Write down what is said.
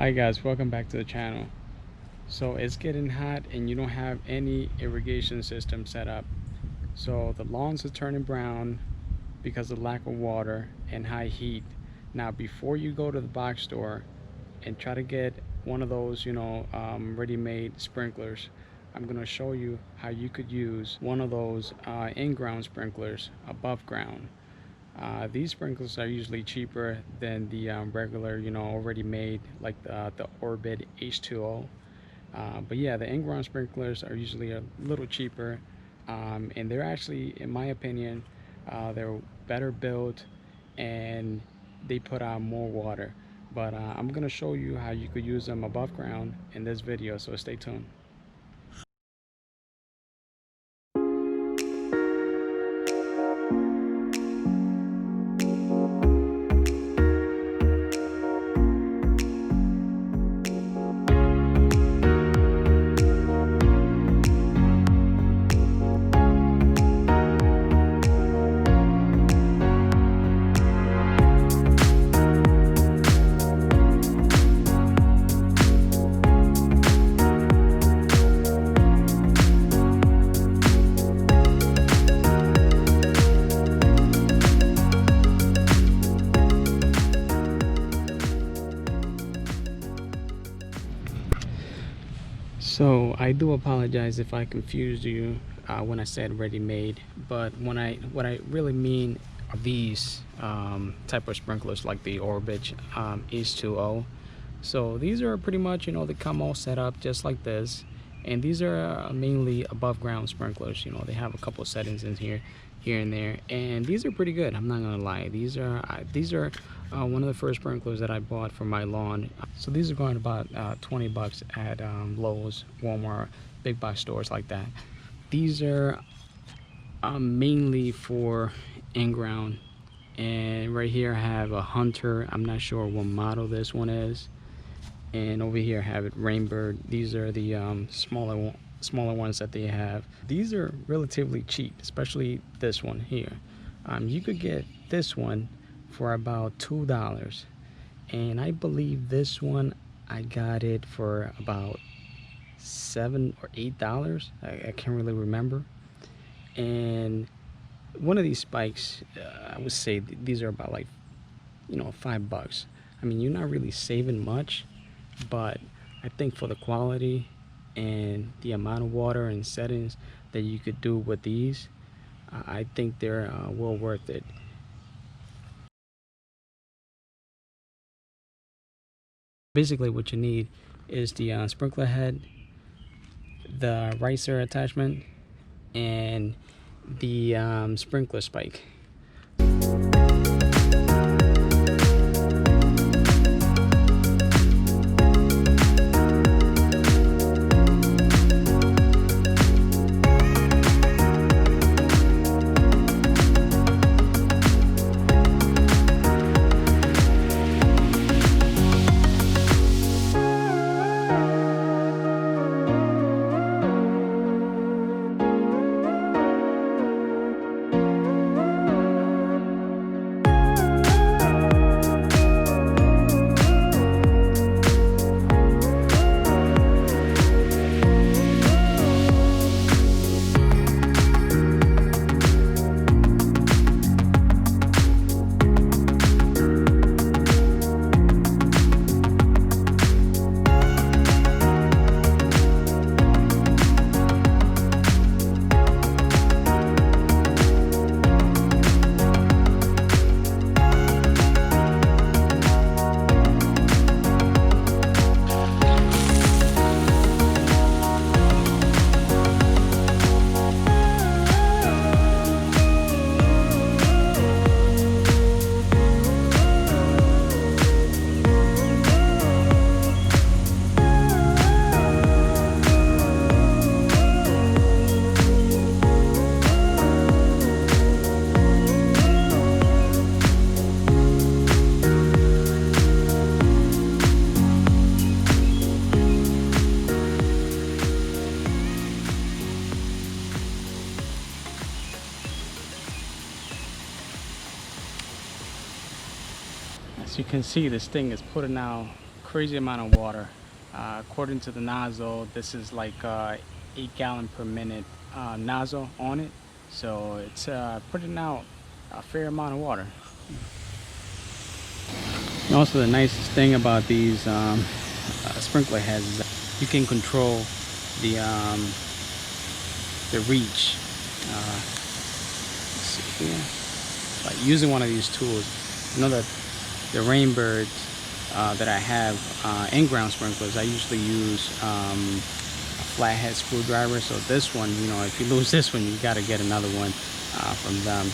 Hi guys, welcome back to the channel. So it's getting hot and you don't have any irrigation system set up. So the lawns are turning brown because of lack of water and high heat. Now before you go to the box store and try to get one of those, ready-made sprinklers, I'm going to show you how you could use one of those in-ground sprinklers above ground. These sprinklers are usually cheaper than the regular, already made, like the Orbit H2O. But yeah, the in-ground sprinklers are usually a little cheaper, and they're actually, in my opinion, they're better built and they put out more water. But I'm gonna show you how you could use them above ground in this video, so stay tuned. So I do apologize if I confused you when I said ready-made, but what I really mean are these type of sprinklers like the Orbit H2O. So these are pretty much, they come all set up just like this, and these are mainly above ground sprinklers. They have a couple of settings in here and there, and these are pretty good. I'm not gonna lie, these are one of the first sprinklers that I bought for my lawn. So these are going about 20 bucks at Lowe's, Walmart, big box stores like that. These are mainly for in-ground, and right here I have a Hunter. I'm not sure what model this one is, and over here I have it Rainbird. These are the smaller ones that they have. These are relatively cheap, especially this one here. You could get this one for about $2, and I believe this one I got it for about $7 or $8. I can't really remember. And one of these spikes, I would say these are about like $5. I mean, you're not really saving much, but I think for the quality and the amount of water and settings that you could do with these, I think they're well worth it. Basically what you need is the sprinkler head, the riser attachment, and the sprinkler spike. As you can see, this thing is putting out crazy amount of water. According to the nozzle, this is like 8 gallon per minute nozzle on it, so it's putting out a fair amount of water. And also, the nicest thing about these sprinkler heads is that you can control the reach. Let's see here. Like using one of these tools. You know that the Rainbirds that I have in-ground sprinklers, I usually use a flathead screwdriver. So this one, you know, if you lose this one, you got to get another one from them.